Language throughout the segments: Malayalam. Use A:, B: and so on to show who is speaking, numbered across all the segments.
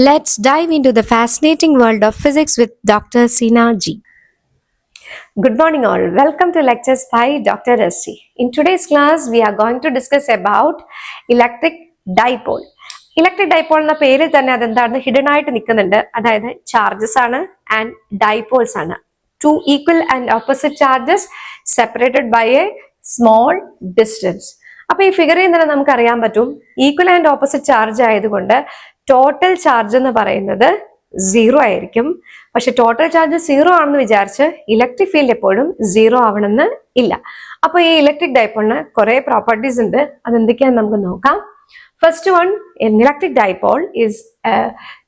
A: Let's dive into the fascinating world of physics with Dr. Sina G. Good morning all. Welcome to lectures by Dr. S.G. In today's class, we are going to discuss about electric dipole. Electric dipole എന്ന പേരിൽ തന്നെ അതെന്താണ് ഹിഡൻ ആയിട്ട് നിൽക്കുന്നുണ്ട്. അതായത് ചാർജസ് ആണ് ആൻഡ് ഡൈപോൾസ് ആണ്. Two equal and opposite charges separated by a small distance. അപ്പൊ ഈ ഫിഗറിൽ നിന്ന് നമുക്ക് അറിയാൻ പറ്റും ഈക്വൽ ആൻഡ് ഓപ്പോസിറ്റ് ചാർജ് ആയതുകൊണ്ട് ടോട്ടൽ ചാർജ് എന്ന് പറയുന്നത് 0 ആയിരിക്കും. പക്ഷെ ടോട്ടൽ ചാർജ് 0 ആണെന്ന് വിചാരിച്ച് ഇലക്ട്രിക് ഫീൽഡ് എപ്പോഴും 0 ആവണമെന്ന് ഇല്ല. അപ്പൊ ഈ ഇലക്ട്രിക് ഡൈപോളിന് കുറെ പ്രോപ്പർട്ടീസ് ഉണ്ട്. അതെന്തൊക്കെയാന്ന് നമുക്ക് നോക്കാം. First one, an electric dipole is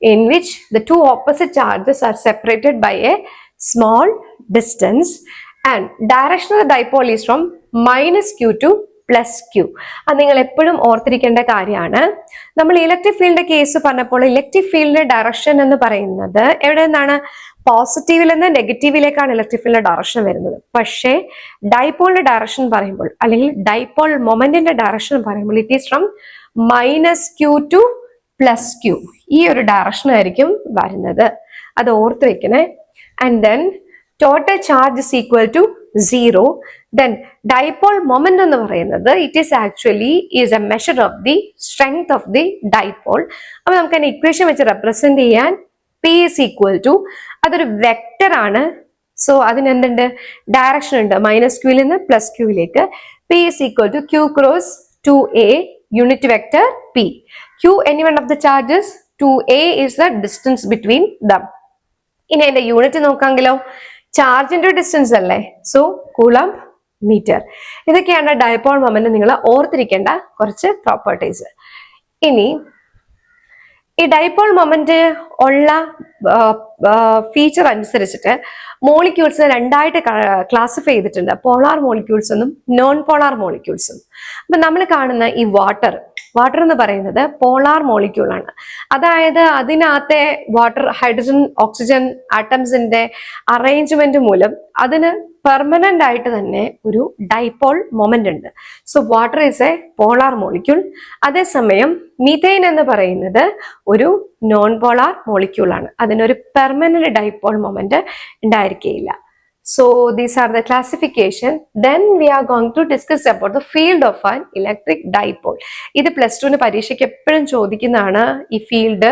A: in which the two opposite charges are separated by a small distance and direction of the dipole is from minus q to plus q. അത് നിങ്ങൾ എപ്പോഴും ഓർത്തിരിക്കേണ്ട കാര്യമാണ്. നമ്മൾ ഇലക്ട്രിക് ഫീൽഡിന്റെ കേസ് പറഞ്ഞപ്പോൾ ഇലക്ട്രിക് ഫീൽഡിന്റെ ഡയറക്ഷൻ എന്ന് പറയുന്നത് എവിടെ നിന്നാണ്? പോസിറ്റീവിൽ നിന്ന് നെഗറ്റീവിലേക്കാണ് ഇലക്ട്രിക് ഫീൽഡിന്റെ ഡയറക്ഷൻ വരുന്നത്. പക്ഷേ ഡൈപോളിന്റെ ഡയറക്ഷൻ പറയുമ്പോൾ അല്ലെങ്കിൽ ഡൈപോൾ മൊമെന്റിന്റെ ഡയറക്ഷൻ പറയുമ്പോൾ it is from minus q to plus q. ഈ ഒരു ഡയറക്ഷൻ ആയിരിക്കും വരുന്നത്. അത് ഓർത്ത് വെക്കണേ. And then total charge is equal to 0. Then dipole moment എന്ന് പറയുന്നത് it is actually is a measure of the strength of the dipole. അപ്പൊ നമുക്ക് അതിനെ ഇക്വേഷൻ വെച്ച് റെപ്രസെന്റ് ചെയ്യാൻ പി ഇസ് ഈക്വൽ ടു, അതൊരു വെക്ടർ ആണ്. സോ അതിന് എന്തുണ്ട്? ഡയറക്ഷൻ ഉണ്ട്. മൈനസ് ക്യൂവിൽ നിന്ന് പ്ലസ് ക്യൂവിലേക്ക്. P is equal to Q cross 2a unit vector p. q any one of the charges, 2a is the distance between them. ഇനി അതിന്റെ യൂണിറ്റ് നോക്കാമെങ്കിലോ, ചാർജിന്റെ ഡിസ്റ്റൻസ് അല്ലേ. So coulomb metre. ഇതൊക്കെയാണ് ഡൈപോൾ മൊമെന്റ് നിങ്ങൾ ഓർത്തിരിക്കേണ്ട കുറച്ച് പ്രോപ്പർട്ടീസ്. ഇനി ഈ ഡൈപോൾ മൊമെന്റ് ഉള്ള ഫീച്ചർ അനുസരിച്ചിട്ട് മോളിക്യൂൾസ് രണ്ടായിട്ട് ക്ലാസിഫൈ ചെയ്തിട്ടുണ്ട്. പോളാർ മോളിക്യൂൾസ് എന്നും നോൺ പോളാർ മോളിക്യൂൾസും. അപ്പൊ നമ്മൾ കാണുന്ന ഈ വാട്ടർ എന്ന് പറയുന്നത് പോളാർ മോളിക്യൂൾ ആണ്. അതായത് അതിനകത്തെ വാട്ടർ, ഹൈഡ്രജൻ, ഓക്സിജൻ ആറ്റംസിന്റെ അറേഞ്ച്മെന്റ് മൂലം അതിന് പെർമനന്റ് ആയിട്ട് തന്നെ ഒരു ഡൈപോൾ മൊമെന്റ് ഉണ്ട്. So water is A polar molecule. അതേസമയം മീഥൈൻ എന്ന് പറയുന്നത് ഒരു നോൺ പോളാർ മോളിക്യൂൾ ആണ്. അതിനൊരു പെർമനന്റ് ഡൈപോൾ മൊമെന്റ് ഉണ്ടായിരിക്കുകയില്ല. So these are the classification. Then we are going to discuss about the field of an electric dipole. ഇത് +2 പരീക്ഷയ്ക്ക് എപ്പോഴും ചോദിക്കുന്നതാണ്. ഈ field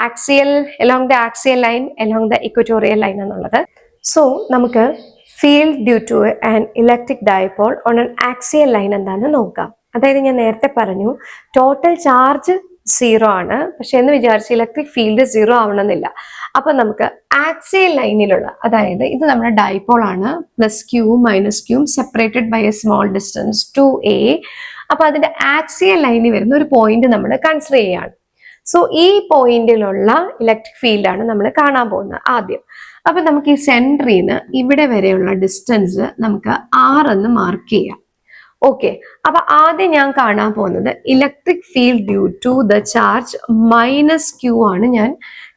A: axial, along the axial line, along the equatorial line എന്നുള്ളത്. സോ നമുക്ക് field due to an electric dipole on an axial line എന്താണെന്ന് നോക്കാം. അതായത് ഞാൻ നേരത്തെ പറഞ്ഞു ടോട്ടൽ ചാർജ് 0 ആണ്. പക്ഷെ എന്ന് വിചാരിച്ച് ഇലക്ട്രിക് ഫീൽഡ് 0 ആവണമെന്നില്ല. അപ്പൊ നമുക്ക് ആക്സിയൽ ലൈനിലുള്ള, അതായത് ഇത് നമ്മുടെ ഡൈപോൾ ആണ്, പ്ലസ് ക്യൂവും മൈനസ് ക്യൂവും separated by a small distance 2a. അപ്പൊ അതിന്റെ ആക്സിയൽ ലൈനിൽ വരുന്ന ഒരു പോയിന്റ് നമ്മൾ കൺസിഡർ ചെയ്യാണ്. സോ ഈ പോയിന്റിലുള്ള ഇലക്ട്രിക് ഫീൽഡാണ് നമ്മൾ കാണാൻ പോകുന്നത് ആദ്യം. അപ്പൊ നമുക്ക് ഈ സെന്ററിൽ നിന്ന് ഇവിടെ വരെയുള്ള ഡിസ്റ്റൻസ് നമുക്ക് r എന്ന് മാർക്ക് ചെയ്യാം. ഓക്കെ, അപ്പൊ ആദ്യം ഞാൻ കാണാൻ പോകുന്നത് electric field due to the charge minus q ആണ് ഞാൻ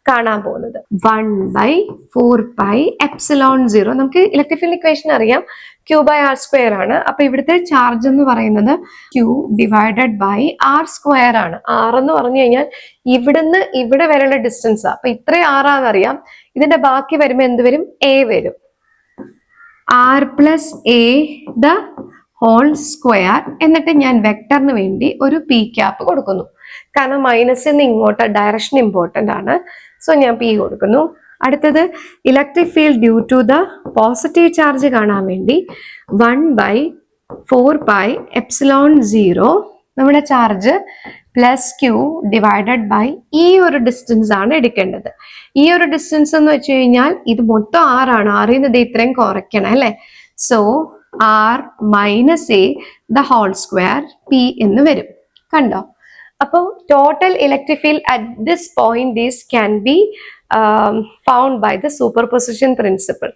A: കാണാൻ പോകുന്നത്. 1/4πε0. നമുക്ക് ഇലക്ട്രിക് ഫീൽഡ് ഇക്വേഷൻ അറിയാം, Q/r² ആണ്. അപ്പൊ ഇവിടുത്തെ ചാർജ് എന്ന് പറയുന്നത് Q ഡിവൈഡഡ് ബൈ r² ആണ്. r എന്ന് പറഞ്ഞു കഴിഞ്ഞാൽ ഇവിടുന്ന് ഇവിടെ വരെയുള്ള ഡിസ്റ്റൻസ്. അപ്പൊ ഇത്രയും r ആണെന്നറിയാം. ഇതിന്റെ ബാക്കി വരുമ്പോ എന്ത് വരും? a വരും. r + a the whole square. എന്നിട്ട് ഞാൻ വെക്ടറിന് വേണ്ടി ഒരു p ക്യാപ്പ് കൊടുക്കുന്നു. കാരണം മൈനസിൽ നിന്ന് ഇങ്ങോട്ട് ഡയറക്ഷൻ ഇമ്പോർട്ടന്റ് ആണ്. സോ ഞാൻ p കൊടുക്കുന്നു. അടുത്തത് electric field due to the positive charge കാണാൻ വേണ്ടി 1/4πε0 നമ്മുടെ ചാർജ് പ്ലസ് ക്യൂ ഡിവൈഡഡ് ബൈ ഈ ഒരു ഡിസ്റ്റൻസ് ആണ് എടുക്കേണ്ടത്. ഈ ഒരു ഡിസ്റ്റൻസ് എന്ന് വെച്ച് കഴിഞ്ഞാൽ ഇത് മൊത്തം r ആണ്. r ന്ന് ഇത് ഇത്രയും കുറയ്ക്കണം അല്ലെ. So r - a the whole square p എന്ന് വരും. കണ്ടോ? അപ്പോൾ total electric field at this point is can be found by the superposition principle.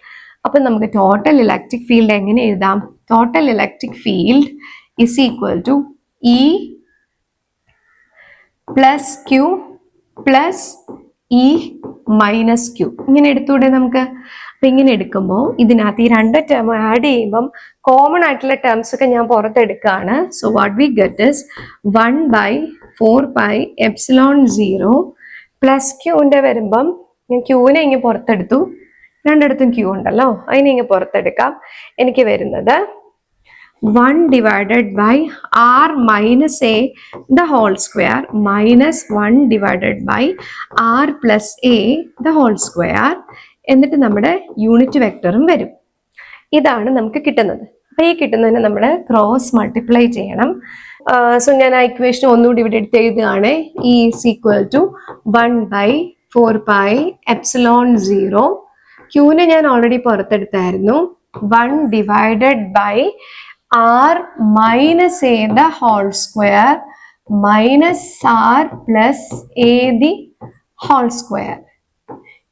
A: അപ്പൊ നമുക്ക് ടോട്ടൽ ഇലക്ട്രിക് ഫീൽഡ് എങ്ങനെ എഴുതാം? Total electric field is equal to E plus Q plus E minus Q. ഇങ്ങനെ എടുത്തൂടെ നമുക്ക്? അപ്പൊ ഇങ്ങനെ എടുക്കുമ്പോൾ ഇതിനകത്ത് ഈ രണ്ട് ടേം ആഡ് ചെയ്യുമ്പം കോമൺ ആയിട്ടുള്ള ടേംസ് ഒക്കെ ഞാൻ പുറത്തെടുക്കുകയാണ്. So what we get is 1/4πε0 plus ക്യൂവിൻ്റെ വരുമ്പം ഞാൻ ക്യൂവിനെ ഇങ്ങനെ പുറത്തെടുത്തു, രണ്ടിടത്തും ക്യൂ ഉണ്ടല്ലോ, അതിനെ ഇങ്ങനെ പുറത്തെടുക്കാം. എനിക്ക് വരുന്നത് 1 divided by r minus a the whole square minus 1 divided by r plus a the whole square. എന്നിട്ട് നമ്മുടെ യൂണിറ്റ് വെക്ടറും വരും. ഇതാണ് നമുക്ക് കിട്ടുന്നത്. അപ്പോൾ ഈ കിട്ടുന്നതിന് നമ്മൾ ക്രോസ് മൾട്ടിപ്ലൈ ചെയ്യണം. സോ ഞാൻ ആ ഇക്വേഷൻ ഒന്നുകൂടി ഇവിടെ എടുത്ത് എഴുതുകയാണ്. E is equal to 1 by 4 pi epsilon 0. ക്യൂവിനെ ഞാൻ already പുറത്തെടുത്തായിരുന്നു. 1 divided by r minus a the whole square minus r plus a the whole square.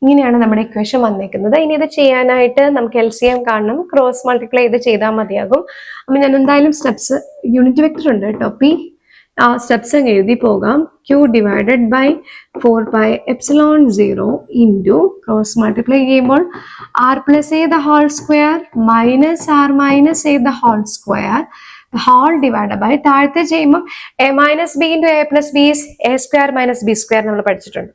A: ഇങ്ങനെയാണ് നമ്മുടെ ഇക്വേഷൻ വന്നേക്കുന്നത്. ഇനി ഇത് ചെയ്യാനായിട്ട് നമുക്ക് LCM കാണണം, ക്രോസ് മൾട്ടിപ്ലൈ ചെയ്ത് ചെയ്താൽ മതിയാകും. അപ്പം ഞാൻ എന്തായാലും സ്റ്റെപ്സ്, യൂണിറ്റ് വെക്ടർ ഉണ്ട് കേട്ടോ, പി ആ സ്റ്റെപ്സ് അങ്ങ് എഴുതി പോകാം. Q divided by 4 pi epsilon 0 into cross multiply ചെയ്യുമ്പോൾ r plus a the whole square minus r minus a the whole square whole divide by താഴത്തെ ചെയ്യുമ്പോൾ a minus b into a plus b is a square minus b square നമ്മൾ പഠിച്ചിട്ടുണ്ട്.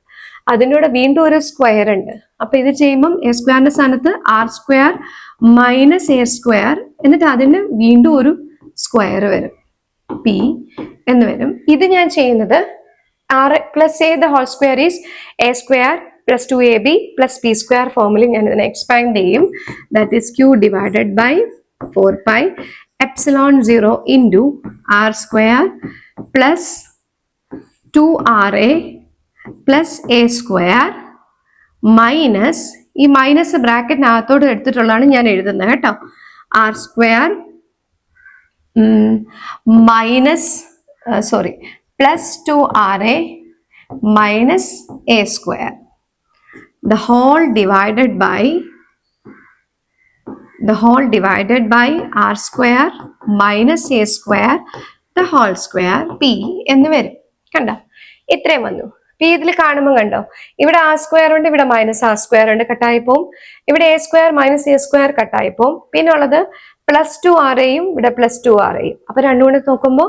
A: അതിനോട് വീണ്ടും ഒരു സ്ക്വയർ ഉണ്ട്. അപ്പൊ ഇത് ചെയ്യുമ്പം എ സ്ക്വയറിന്റെ സ്ഥാനത്ത് r square minus A square, എന്നിട്ട് അതിന് വീണ്ടും ഒരു സ്ക്വയർ വരും, പി എന്ന് വരും. ഇത് ഞാൻ ചെയ്യുന്നത് r plus a the whole square is a square plus 2ab plus p square ഫോമിൽ ഞാൻ ഇതിനെ എക്സ്പാൻഡ് ചെയ്യും. That is Q divided by 4 pi epsilon 0 into r square plus 2ra plus a square minus, ഈ മൈനസ് ബ്രാക്കറ്റിനകത്തോട് എടുത്തിട്ടുള്ളതാണ് ഞാൻ എഴുതുന്നത് കേട്ടോ, r square minus plus 2ra minus A square the whole divided by r square minus a square the whole square p എന്ന് വരും. കണ്ടോ, ഇത്രയും വന്നു. പി ഇതിൽ കാണുമ്പോൾ കണ്ടോ, ഇവിടെ ആർ സ്ക്വയർ ഉണ്ട്, ഇവിടെ മൈനസ് ആർ സ്ക്വയർ ഉണ്ട്, കട്ടായിപ്പോവും. ഇവിടെ A square minus A square കട്ടായിപ്പോവും. പിന്നെ ഉള്ളത് പ്ലസ് 2ra-യും ഇവിടെ പ്ലസ് 2ra-യും. അപ്പൊ രണ്ടും കൂടെ നോക്കുമ്പോൾ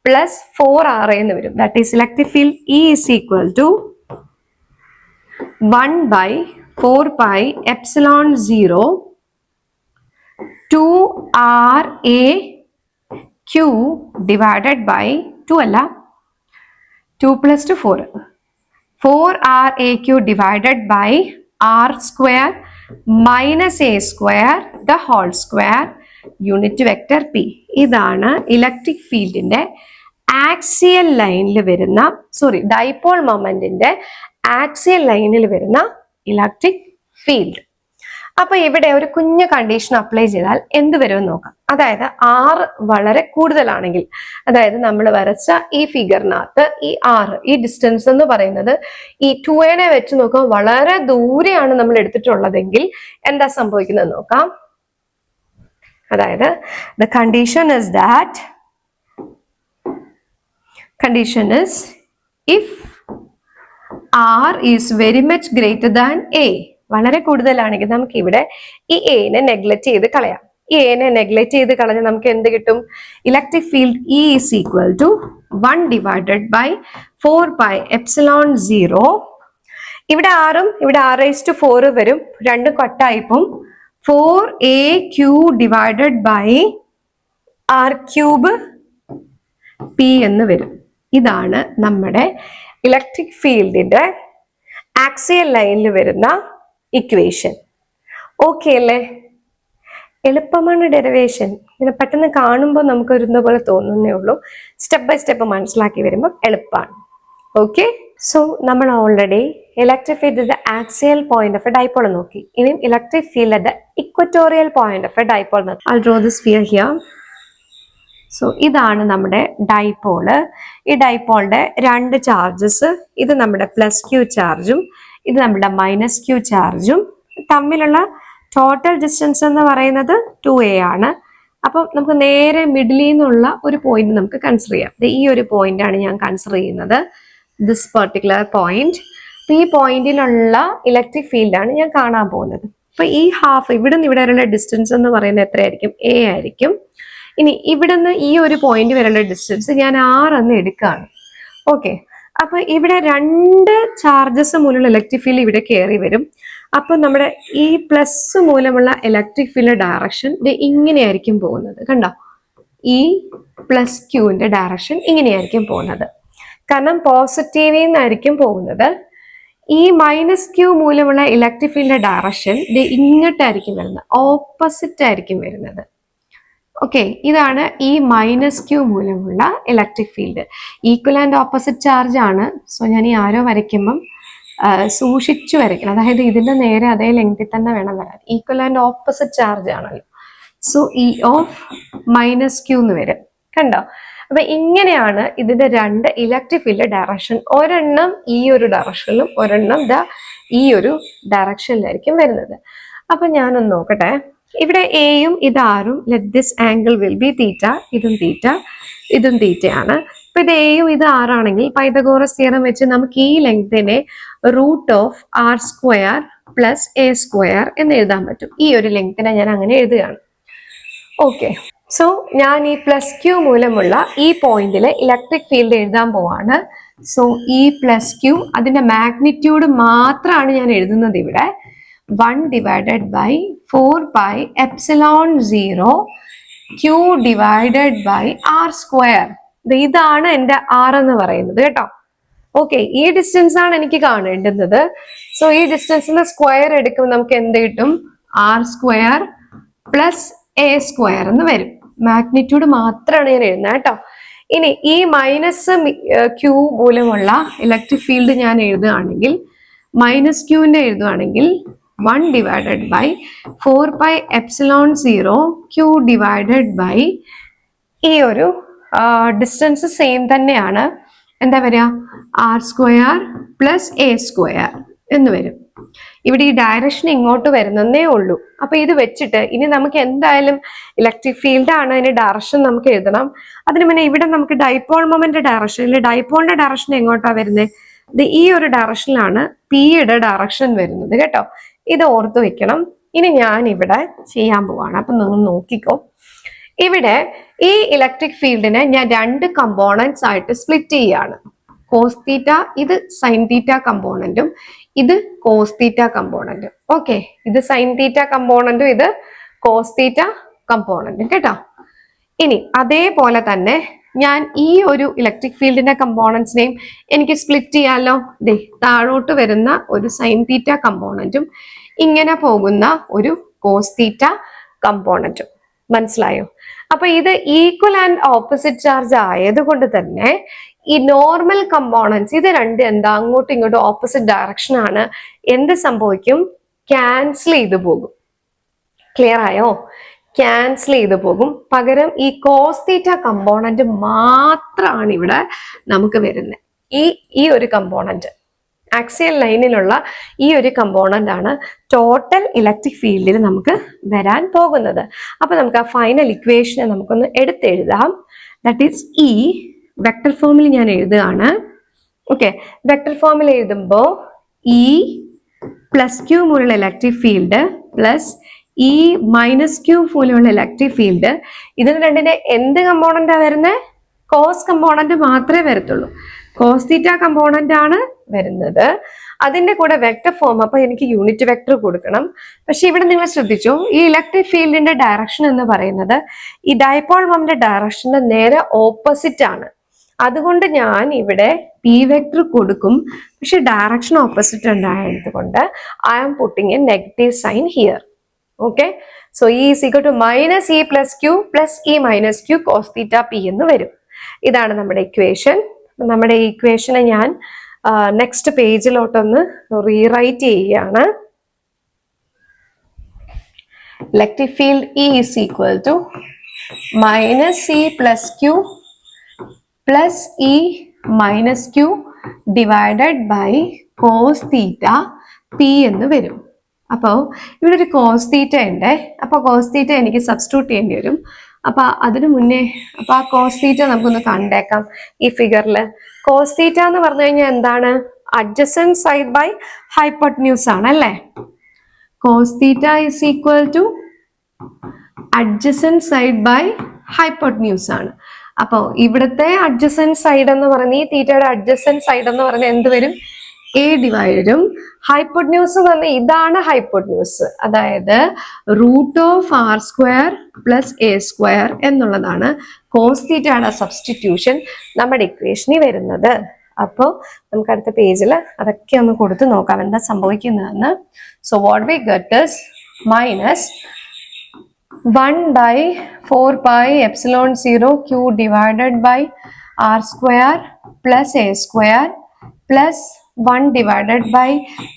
A: പ്ലസ് 4ra എന്ന് വരും. That is electric field E is equal to 1 by 4 pi epsilon 0 2ra q divided by 2 അല്ല 2 plus 2 4ra q divided by r square minus a square the whole square unit vector p. ഇതാണ് ഇലക്ട്രിക് ഫീൽഡിന്റെ ആക്സിയൽ ലൈനിൽ വരുന്ന, ഡൈപോൾ മൊമെന്റിന്റെ ആക്സിയൽ ലൈനിൽ വരുന്ന ഇലക്ട്രിക് ഫീൽഡ്. അപ്പൊ ഇവിടെ ഒരു കുഞ്ഞു കണ്ടീഷൻ അപ്ലൈ ചെയ്താൽ എന്ത് വരുമെന്ന് നോക്കാം. അതായത് r വളരെ കൂടുതലാണെങ്കിൽ, അതായത് നമ്മൾ വരച്ച ഈ ഫിഗറിനകത്ത് ഈ r, ഈ ഡിസ്റ്റൻസ് എന്ന് പറയുന്നത് ഈ 2a വെച്ച് നോക്കാം വളരെ ദൂരെയാണ് നമ്മൾ എടുത്തിട്ടുള്ളതെങ്കിൽ എന്താ സംഭവിക്കുന്നത് നോക്കാം. അതായത് the condition is if r is very much greater than a, വളരെ കൂടുതലാണെങ്കിൽ നമുക്ക് ഇവിടെ ഈ എനെ നെഗ്ലക്ട് ചെയ്ത് കളയാം. ഈ എനെ നെഗ്ലക്ട് ചെയ്ത് കളഞ്ഞാൽ നമുക്ക് എന്ത് കിട്ടും? Electric field E is equal to 1 divided by 4 pi epsilon 0. ഇവിടെ ആറും ഇവിടെ r⁴ വരും, രണ്ടും കട്ടായിപ്പം 4aq divided by r³ p എന്ന് വരും. ഇതാണ് നമ്മുടെ ഇലക്ട്രിക് ഫീൽഡിന്റെ ആക്സിയൽ ലൈനിൽ വരുന്ന ഇക്വേഷൻ. ഓക്കെ അല്ലേ? എളുപ്പമാണ് ഡെറിവേഷൻ. ഇങ്ങനെ പെട്ടെന്ന് കാണുമ്പോൾ നമുക്ക് ഒരുന്ന പോലെ തോന്നുന്നേ ഉള്ളൂ. സ്റ്റെപ്പ് ബൈ സ്റ്റെപ്പ് മനസ്സിലാക്കി വരുമ്പോൾ എളുപ്പമാണ്. ഓക്കെ, സോ നമ്മൾ ഓൾറെഡി ഇലക്ട്രിക് ഫീൽഡിന്റെ axial point of a dipole നോക്കി. ഇനി electric field at the equatorial point of a dipole നോക്കി. I draw the sphere here. So ഇതാണ് നമ്മുടെ ഡൈപോള്. ഈ ഡൈപോളിന്റെ രണ്ട് ചാർജസ്, ഇത് നമ്മുടെ +q ചാർജും ഇത് നമ്മുടെ -q ചാർജും തമ്മിലുള്ള ടോട്ടൽ ഡിസ്റ്റൻസ് എന്ന് പറയുന്നത് 2a ആണ്. അപ്പം നമുക്ക് നേരെ മിഡിലിൽ നിന്നുള്ള ഒരു പോയിന്റ് നമുക്ക് കൺസിഡർ ചെയ്യാം. ഈ ഒരു പോയിന്റ് ആണ് ഞാൻ കൺസിഡർ ചെയ്യുന്നത്, ദിസ് പെർട്ടിക്കുലർ പോയിന്റ്. ഈ പോയിന്റിലുള്ള ഇലക്ട്രിക് ഫീൽഡാണ് ഞാൻ കാണാൻ പോകുന്നത്. അപ്പൊ ഈ ഹാഫ് ഇവിടെ നിന്ന് ഇവിടെ വരെയുള്ള ഡിസ്റ്റൻസ് എന്ന് പറയുന്നത് എത്രയായിരിക്കും? a ആയിരിക്കും. ഇനി ഇവിടെ നിന്ന് ഈ ഒരു പോയിന്റ് വരെയുള്ള ഡിസ്റ്റൻസ് ഞാൻ r എന്ന് എടുക്കുകയാണ്. ഓക്കെ, അപ്പൊ ഇവിടെ രണ്ട് ചാർജസ് മൂലമുള്ള ഇലക്ട്രിക് ഫീൽഡ് ഇവിടെ കയറി വരും. അപ്പൊ നമ്മുടെ ഈ പ്ലസ് മൂലമുള്ള ഇലക്ട്രിക് ഫീൽഡ് ഡയറക്ഷൻ ഇങ്ങനെയായിരിക്കും പോകുന്നത്. കണ്ടോ, ഈ പ്ലസ് ക്യൂവിന്റെ ഡയറക്ഷൻ ഇങ്ങനെയായിരിക്കും പോകുന്നത്. കാരണം പോസിറ്റീവിൽ നിന്നായിരിക്കും പോകുന്നത്. ഈ മൈനസ് ക്യൂ മൂലമുള്ള ഇലക്ട്രിക് ഫീൽഡിന്റെ ഡയറക്ഷൻ ഇങ്ങോട്ടായിരിക്കും വരുന്നത്, ഓപ്പോസിറ്റ് ആയിരിക്കും വരുന്നത്. ഓക്കെ, ഇതാണ് ഈ മൈനസ് ക്യൂ മൂലമുള്ള electric field. Equal and opposite charge ആണ്. സോ ഞാൻ ഈ ആരോ വരയ്ക്കുമ്പം സൂക്ഷിച്ചു വരയ്ക്കണം. അതായത് ഇതിന്റെ നേരെ അതേ ലെങ്തിൽ തന്നെ വേണം വരാൻ. ഈക്വൽ ആൻഡ് ഓപ്പോസിറ്റ് ചാർജ് ആണല്ലോ. So E of minus q എന്ന് വരും. കണ്ടോ? അപ്പൊ ഇങ്ങനെയാണ് ഇതിന്റെ രണ്ട് ഇലക്ട്രിക് ഫീൽഡ് ഡയറക്ഷൻ. ഒരെണ്ണം ഈ ഒരു ഡയറക്ഷനിലും ഒരെണ്ണം ഈ ഒരു ഡയറക്ഷനിലായിരിക്കും വരുന്നത്. അപ്പൊ ഞാനൊന്ന് നോക്കട്ടെ. ഇവിടെ എയും ഇത് ആറും, let this angle will be theta. ഇതും തീറ്റ, ഇതും തീറ്റയാണ്. അപ്പൊ ഇത് എയും ഇത് ആറാണെങ്കിൽ പൈതഗോറസ് തിയറം വെച്ച് നമുക്ക് ഈ ലെങ്തിനെ √r² പ്ലസ് a² എന്ന് എഴുതാൻ പറ്റും. ഈ ഒരു ലെങ്തിനെ ഞാൻ അങ്ങനെ എഴുതുകയാണ്. ഓക്കെ, സോ ഞാൻ ഈ പ്ലസ് ക്യൂ മൂലമുള്ള ഈ പോയിന്റിൽ ഇലക്ട്രിക് ഫീൽഡ് എഴുതാൻ പോവാണ്. സോ ഈ പ്ലസ് ക്യൂ അതിന്റെ മാഗ്നിറ്റ്യൂഡ് മാത്രമാണ് ഞാൻ എഴുതുന്നത് ഇവിടെ. 1/4πε0 q /r². ഇതാണ് എൻ്റെ r എന്ന് പറയുന്നത് കേട്ടോ. ഓക്കെ, ഈ ഡിസ്റ്റൻസ് ആണ് എനിക്ക് കാണേണ്ടുന്നത്. സോ ഈ ഡിസ്റ്റൻസിന്റെ സ്ക്വയർ എടുക്കുമ്പോൾ നമുക്ക് എന്ത് കിട്ടും? r² പ്ലസ് a² എന്ന് വരും. മാഗ്നിറ്റ്യൂഡ് മാത്രമാണ് ഞാൻ എഴുതുന്നത് കേട്ടോ. ഇനി ഈ മൈനസ് ക്യൂ മൂലമുള്ള ഇലക്ട്രിക് ഫീൽഡ് ഞാൻ എഴുതുകയാണെങ്കിൽ, മൈനസ് ക്യൂവിന്റെ എഴുതുകയാണെങ്കിൽ 1/4πε0 q ഈ ഒരു ഡിസ്റ്റൻസ് സെയിം തന്നെയാണ്. എന്താ വരിക? r² പ്ലസ് a² എന്ന് വരും. ഇവിടെ ഈ ഡയറക്ഷൻ ഇങ്ങോട്ട് വരുന്നേ ഉള്ളൂ. അപ്പൊ ഇത് വെച്ചിട്ട് ഇനി നമുക്ക് എന്തായാലും ഇലക്ട്രിക് ഫീൽഡ് ആണ്, അതിന്റെ ഡയറക്ഷൻ നമുക്ക് എഴുതണം. അതിന് മുന്നേ ഇവിടെ നമുക്ക് ഡൈപോൾ മൊമെന്റ് ഡയറക്ഷൻ, ഡൈപോളിന്റെ ഡയറക്ഷൻ എങ്ങോട്ടാ വരുന്നത്? ഈ ഒരു ഡയറക്ഷനിലാണ് പിയുടെ ഡയറക്ഷൻ വരുന്നത് കേട്ടോ. ഇത് ഓർത്ത് വെക്കണം. ഇനി ഞാൻ ഇവിടെ ചെയ്യാൻ പോവാണ്. അപ്പൊ നിങ്ങൾ നോക്കിക്കോ. ഇവിടെ ഈ ഇലക്ട്രിക് ഫീൽഡിനെ ഞാൻ രണ്ട് കമ്പോണൻസ് ആയിട്ട് സ്പ്ലിറ്റ് ചെയ്യാണ്. കോസ് തീറ്റ, ഇത് സൈൻ തീറ്റ കമ്പോണന്റും ഇത് കോസ് തീറ്റ കമ്പോണന്റും. ഓക്കെ, ഇത് സൈൻ തീറ്റ കമ്പോണന്റും ഇത് കോസ് തീറ്റ കമ്പോണന്റും കേട്ടോ. ഇനി അതേപോലെ തന്നെ ഞാൻ ഈ ഒരു ഇലക്ട്രിക് ഫീൽഡിന്റെ കമ്പോണൻസിനെയും എനിക്ക് സ്പ്ലിറ്റ് ചെയ്യാമല്ലോ. താഴോട്ട് വരുന്ന ഒരു സൈൻ തീറ്റ കമ്പോണന്റും ഇങ്ങനെ പോകുന്ന ഒരു കോസ് തീറ്റ കമ്പോണന്റും. മനസ്സിലായോ? അപ്പൊ ഇത് ഈക്വൽ ആൻഡ് ഓപ്പോസിറ്റ് ചാർജ് ആയതുകൊണ്ട് തന്നെ ഈ നോർമൽ കമ്പോണൻസ് ഇത് രണ്ട് എന്താ അങ്ങോട്ടും ഇങ്ങോട്ടും ഓപ്പോസിറ്റ് ഡയറക്ഷൻ ആണ്. എന്ത് സംഭവിക്കും? ക്യാൻസൽ ചെയ്തു പോകും. ക്ലിയർ ആയോ? ക്യാൻസൽ ചെയ്തു പോകും. പകരം ഈ കോസ് തീറ്റ കമ്പോണന്റ് മാത്രമാണ് ഇവിടെ നമുക്ക് വരുന്നത്. ഈ ഒരു കമ്പോണന്റ്, ആക്സിയൽ ലൈനിലുള്ള ഈ ഒരു കമ്പോണന്റ് ആണ് ടോട്ടൽ ഇലക്ട്രിക് ഫീൽഡിൽ നമുക്ക് വരാൻ പോകുന്നത്. അപ്പൊ നമുക്ക് ആ ഫൈനൽ ഇക്വേഷനെ നമുക്കൊന്ന് എടുത്തെഴുതാം. ദാറ്റ് ഈസ് ഈ വെക്ടർ ഫോമിൽ ഞാൻ എഴുതുകയാണ്. ഓക്കെ, വെക്ടർ ഫോമിൽ എഴുതുമ്പോൾ ഈ പ്ലസ് ക്യൂ മൂലമുള്ള ഇലക്ട്രിക് ഫീൽഡ് പ്ലസ് ഈ മൈനസ് ക്യൂ മൂലമുള്ള ഇലക്ട്രിക് ഫീൽഡ്, ഇതിന് രണ്ടിന്റെ എന്ത് കമ്പോണന്റാ വരുന്നത്? കോസ് കമ്പോണന്റ് മാത്രമേ വരത്തുള്ളൂ. കോസ് തീറ്റ കമ്പോണന്റ് ആണ് വരുന്നത്. അതിന്റെ കൂടെ വെക്ടർ ഫോം, അപ്പൊ എനിക്ക് യൂണിറ്റ് വെക്ടർ കൊടുക്കണം. പക്ഷെ ഇവിടെ നിങ്ങൾ ശ്രദ്ധിച്ചു, ഈ ഇലക്ട്രിക് ഫീൽഡിന്റെ ഡയറക്ഷൻ എന്ന് പറയുന്നത് ഈ ഡൈപോൾ മൊമെന്റ് ഡയറക്ഷന്റെ നേരെ ഓപ്പോസിറ്റ് ആണ്. അതുകൊണ്ട് ഞാൻ ഇവിടെ പി വെക്ടർ കൊടുക്കും. പക്ഷെ ഡയറക്ഷൻ ഓപ്പോസിറ്റ് ഉണ്ടായതുകൊണ്ട് I am putting a negative sign here. Okay, so E is equal to minus E plus Q plus E minus q cos theta P എന്ന് വരും. ഇതാണ് നമ്മുടെ ഇക്വേഷൻ. നമ്മുടെ ഈ ഇക്വേഷനെ ഞാൻ നെക്സ്റ്റ് പേജിലോട്ടൊന്ന് റീറൈറ്റ് ചെയ്യുകയാണ്. Electric field E is equal to minus E plus Q plus E minus q divided by cos theta P എന്ന് വരും. അപ്പോൾ ഇവിടെ ഒരു കോസ് തീറ്റ ഉണ്ട്. അപ്പോൾ കോസ് തീറ്റ എനിക്ക് സബ്സ്റ്റിറ്റ്യൂട്ട് ചെയ്യേണ്ടി വരും. അപ്പൊ അതിനു മുന്നേ അപ്പൊ ആ കോസ് തീറ്റ നമുക്കൊന്ന് കണ്ടേക്കാം. ഈ ഫിഗറിൽ കോസ് തീറ്റ എന്ന് പറഞ്ഞു കഴിഞ്ഞാൽ എന്താണ്? അഡ്ജസന്റ് സൈഡ് ബൈ ഹൈപ്പോട്ടന്യൂസ് ആണ് അല്ലേ? Cos theta is equal to adjacent side by hypotenuse ആണ്. അപ്പോൾ ഇവിടുത്തെ അഡ്ജസൻറ്റ് സൈഡ് എന്ന് പറഞ്ഞ ഈ തീറ്റയുടെ അഡ്ജസൻറ്റ് സൈഡ് എന്ന് പറഞ്ഞാൽ എന്ത് വരും? എ ഡിവൈഡും ഹൈപ്പോട്ന്യൂസ് എന്ന് പറഞ്ഞാൽ ഇതാണ് ഹൈപ്പോട്ന്യൂസ്, അതായത് √r² പ്ലസ് a² എന്നുള്ളതാണ് കോസ് തീറ്റയുടെ സബ്സ്റ്റിറ്റ്യൂഷൻ നമ്മുടെ ഇക്വേഷനിൽ വരുന്നത്. അപ്പോൾ നമുക്ക് അടുത്ത പേജിൽ അതൊക്കെ ഒന്ന് കൊടുത്ത് നോക്കാം എന്താ സംഭവിക്കുന്നതെന്ന്. So what we get is minus 1/4πε0 q divided by r² plus a² plus 1 divided by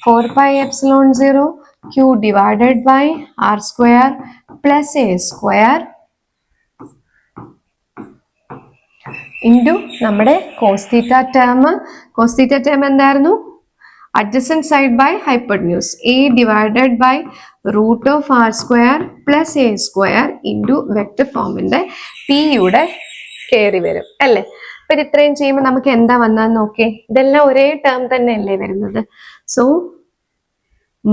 A: 4πε0 q divided by r² plus a² into നമ്മുടെ cos theta term എന്തായിരുന്നു? adjacent side by hypotenuse a divided by √r² plus a² into vector ഫോമിന്റെ p യുടെ കയറി വരും അല്ലേ. അപ്പൊ ഇത് ഇത്രയും ചെയ്യുമ്പോൾ നമുക്ക് എന്താ വന്നാന്ന് നോക്കേ, ഇതെല്ലാം ഒരേ ടേം തന്നെയല്ലേ വരുന്നത്. സോ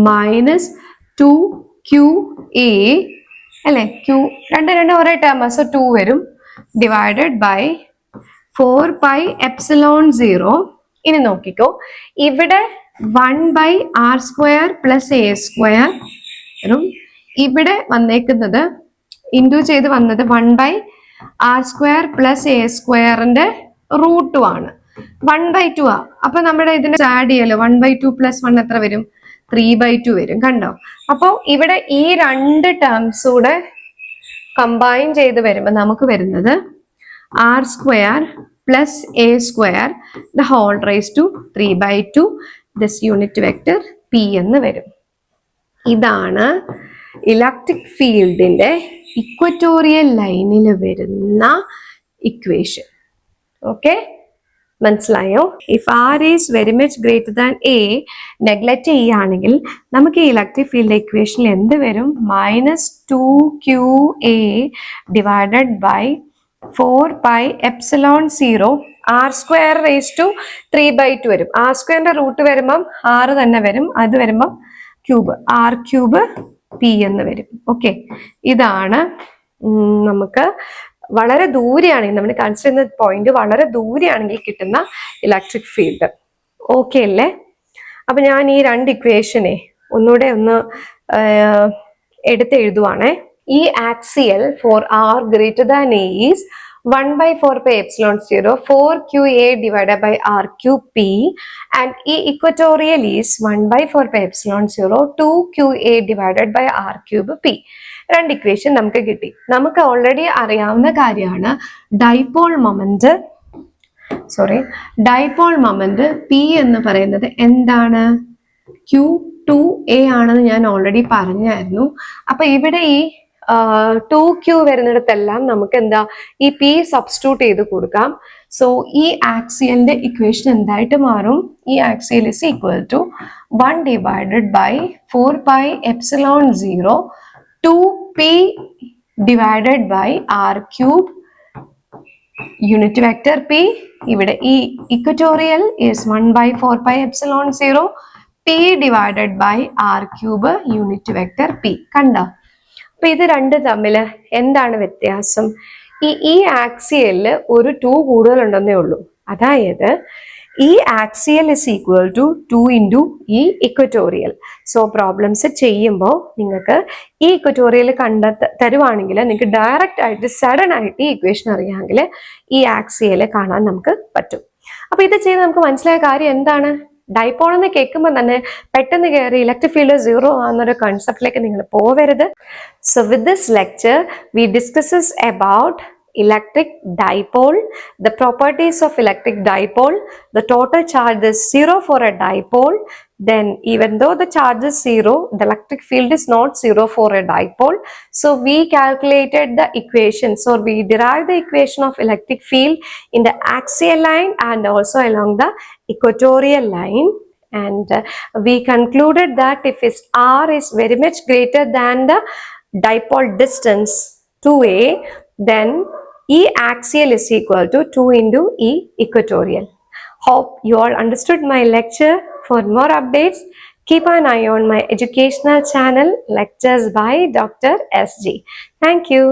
A: -2qa അല്ലെ, q രണ്ടും ഒരേ ടേം, സോ 2 വരും, ഡിവൈഡഡ് ബൈ 4πε0. ഇനി നോക്കിക്കോ, ഇവിടെ 1/r² plus a² ഇവിടെ വന്നേക്കുന്നത് ഇൻറ്റു ചെയ്ത് വന്നത് 1/r² plus a² റൂട്ടും ആണ്, 1/2 ആ. അപ്പൊ നമ്മുടെ ഇതിനെ ആഡ് ചെയ്യല്ലോ, 1/2 + 1 എത്ര വരും? 3/2 വരും. കണ്ടോ? അപ്പോൾ ഇവിടെ ഈ രണ്ട് ടേംസ് കൂടെ കമ്പൈൻ ചെയ്ത് വരുമ്പോൾ നമുക്ക് വരുന്നത് r² plus a² the whole raised to 3/2 this unit vector p എന്ന് വരും. ഇതാണ് ഇലക്ട്രിക് ഫീൽഡിന്റെ ഇക്വറ്റോറിയൽ ലൈനിൽ വരുന്ന ഇക്വേഷൻ. ഓക്കെ, മനസ്സിലായോ? If r is very much greater than a neglect ചെയ്യുകയാണെങ്കിൽ നമുക്ക് ഈ ഇലക്ട്രിക് ഫീൽഡ് ഇക്വേഷനിൽ എന്ത് വരും? -2qa divided by 4πε0 r² raised to 3/2 വരും. r² റൂട്ട് വരുമ്പം 6 തന്നെ വരും, അത് വരുമ്പം ക്യൂബ് r³ p എന്ന് വരും. ഓക്കെ, ഇതാണ് നമുക്ക് വളരെ ദൂരെയാണെങ്കിൽ നമ്മൾ കൺസിഡർ ചെയ്യുന്ന പോയിന്റ് വളരെ ദൂരെയാണെങ്കിൽ കിട്ടുന്ന ഇലക്ട്രിക് ഫീൽഡ്. ഓക്കെ അല്ലേ? അപ്പൊ ഞാൻ ഈ രണ്ട് ഇക്വേഷനെ ഒന്നുകൂടെ ഒന്ന് എടുത്ത് എഴുതുവാണേ. ഈ axial for r greater than a is 1/4πε0 4qa divided by r³ and e equatorial is 1/4πε0 2qa divided by r³ രണ്ട് ഇക്വേഷൻ നമുക്ക് കിട്ടി. നമുക്ക് ഓൾറെഡി അറിയാവുന്ന കാര്യമാണ് ഡൈപോൾ മൊമെന്റ് p എന്ന് പറയുന്നത് എന്താണ്? q2a ആണെന്ന് ഞാൻ ഓൾറെഡി പറഞ്ഞായിരുന്നു. അപ്പൊ ഇവിടെ ഈ 2q വരുന്നിടത്തെല്ലാം നമുക്ക് എന്താ ഈ p സബ്സ്റ്റിറ്റ്യൂട്ട് ചെയ്ത് കൊടുക്കാം. സോ ഈ ആക്സിയലിന്റെ ഇക്വേഷൻ എന്തായിട്ട് മാറും? ഈ axial is equal to 1 divided by 4πε0 2p divided by r³ unit vector p. ഇവിടെ ഈ equatorial is 1/4πε0 p divided by r³ unit vector p. കണ്ടോ? അപ്പൊ ഇത് രണ്ട് തമ്മിൽ എന്താണ് വ്യത്യാസം? ഈ ആക്സിയലില് ഒരു 2 കൂടുതലുണ്ടെന്നേ ഉള്ളൂ. അതായത് ഈ axial is equal to 2 into ഈ ഇക്വറ്റോറിയൽ. സോ പ്രോബ്ലംസ് ചെയ്യുമ്പോൾ നിങ്ങൾക്ക് ഈ ഇക്വറ്റോറിയൽ തരുവാണെങ്കിൽ നിങ്ങൾക്ക് ഡയറക്റ്റ് ആയിട്ട് സഡൻ ആയിട്ട് ഈ ഇക്വേഷൻ അറിയാമെങ്കിൽ ഈ ആക്സിയൽ കാണാൻ നമുക്ക് പറ്റും. അപ്പൊ ഇത് ചെയ്ത് നമുക്ക് മനസ്സിലായ കാര്യം എന്താണ്? ഡൈപോൾ എന്ന് കേൾക്കുമ്പോൾ തന്നെ പെട്ടെന്ന് കയറി ഇലക്ട്രിക് ഫീൽഡ് 0 ആണെന്നൊരു കൺസെപ്റ്റിലേക്ക് നിങ്ങൾ പോവരുത്. So with this lecture we discusses about electric dipole, the properties of electric dipole, the total charge is 0 for a dipole. Then even though the charge is 0, the electric field is not 0 for a dipole. So we calculated the equations, or we derived the equation of electric field in the axial line and also along the equatorial line. And we concluded that if r is very much greater than the dipole distance 2a, then E axial is equal to 2 into E equatorial. Hope you all understood my lecture. For more updates, keep an eye on my educational channel, Lectures by Dr. SG. Thank you.